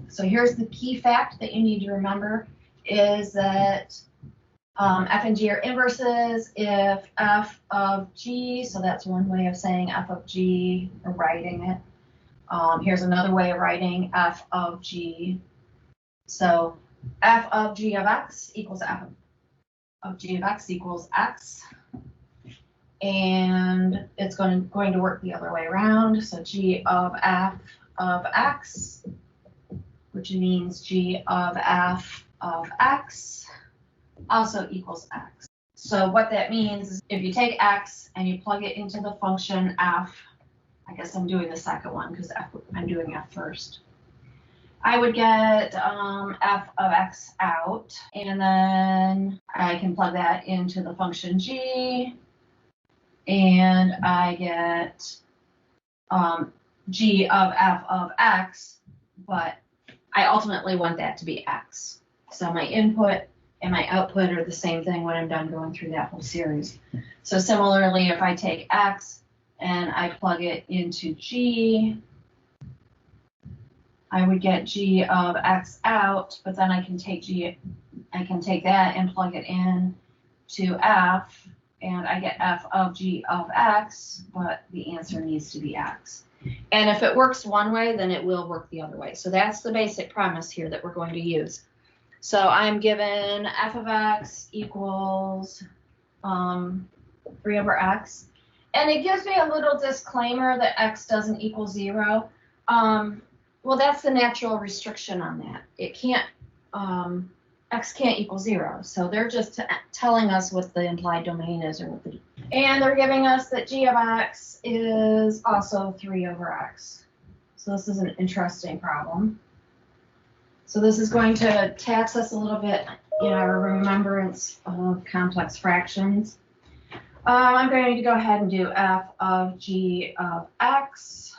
So here's the key fact that you need to remember is that f and g are inverses if f of g, so that's one way of saying f of g or writing it. Here's another way of writing f of g. So f of g of x equals f of g of x equals x. And it's going to work the other way around. So g of f of x, which means g of f of x, also equals x. So what that means is if you take x and you plug it into the function f, I guess I'm doing the second one because I'm doing f first. I would get f of x out, and then I can plug that into the function g, and I get g of f of x, but I ultimately want that to be x. So my input and my output are the same thing when I'm done going through that whole series. So similarly, if I take x and I plug it into g, I would get g of x out, but then I can take that and plug it in to f, and I get f of g of x, but the answer needs to be x. And if it works one way, then it will work the other way. So that's the basic premise here that we're going to use. So I'm given f of x equals 3 over x. And it gives me a little disclaimer that x doesn't equal 0. Well, that's the natural restriction on that. It can't, x can't equal 0. So they're just telling us what the implied domain is, or what and they're giving us that g of x is also 3 over x. So this is an interesting problem. So this is going to tax us a little bit in our remembrance of complex fractions. I'm going to go ahead and do f of g of x.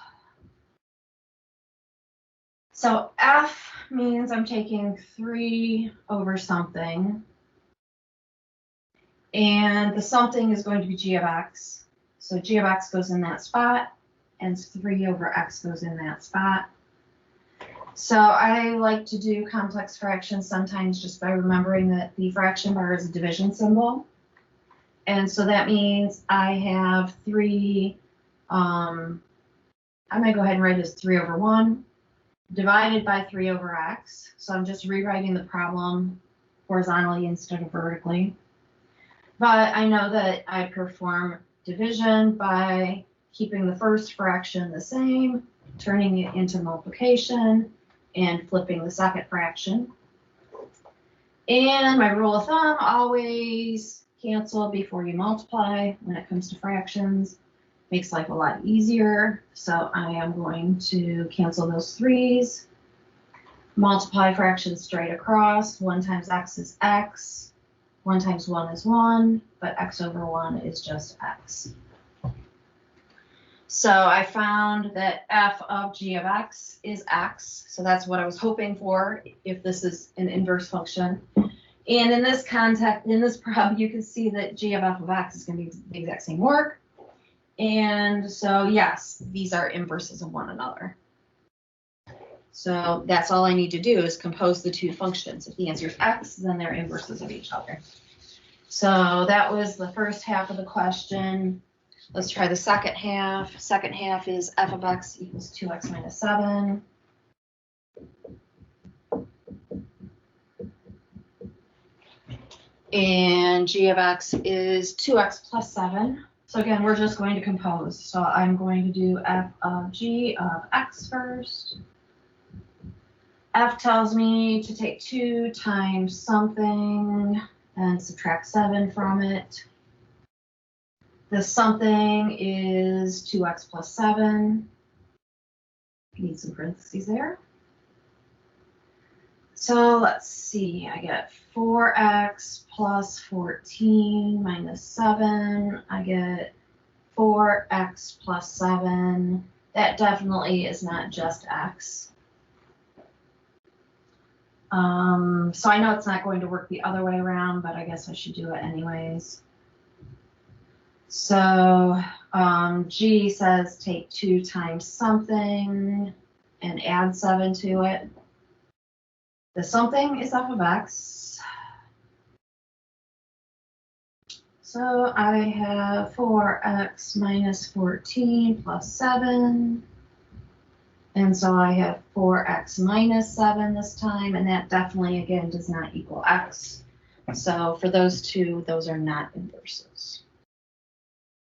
So f means I'm taking 3 over something, and the something is going to be g of x. So g of x goes in that spot, and 3 over x goes in that spot. So I like to do complex fractions sometimes just by remembering that the fraction bar is a division symbol. And so that means I have 3, I might go ahead and write it as 3 over 1. Divided by 3 over x. So I'm just rewriting the problem horizontally instead of vertically. But I know that I perform division by keeping the first fraction the same, turning it into multiplication, and flipping the second fraction. And my rule of thumb, always cancel before you multiply when it comes to fractions. Makes life a lot easier. So I am going to cancel those 3's, multiply fractions straight across. 1 times x is x, 1 times 1 is 1, but x over 1 is just x. So I found that f of g of x is x. So that's what I was hoping for if this is an inverse function. And in this context, in this problem, you can see that g of f of x is going to be the exact same work. And so, yes, these are inverses of one another. So that's all I need to do is compose the two functions. If the answer is x, then they're inverses of each other. So that was the first half of the question. Let's try the second half. Second half is f of x equals 2x minus 7. And g of x is 2x plus 7. So again, we're just going to compose. So I'm going to do f of g of x first. F tells me to take 2 times something and subtract 7 from it. The something is 2x plus 7. Need some parentheses there. So let's see, I get 4x plus 14 minus 7. I get 4x plus 7. That definitely is not just x. So I know it's not going to work the other way around, but I guess I should do it anyways. So G says take 2 times something and add 7 to it. The something is f of x. So I have 4x minus 14 plus 7. And so I have 4x minus 7 this time, and that definitely, again, does not equal x. So for those two, those are not inverses.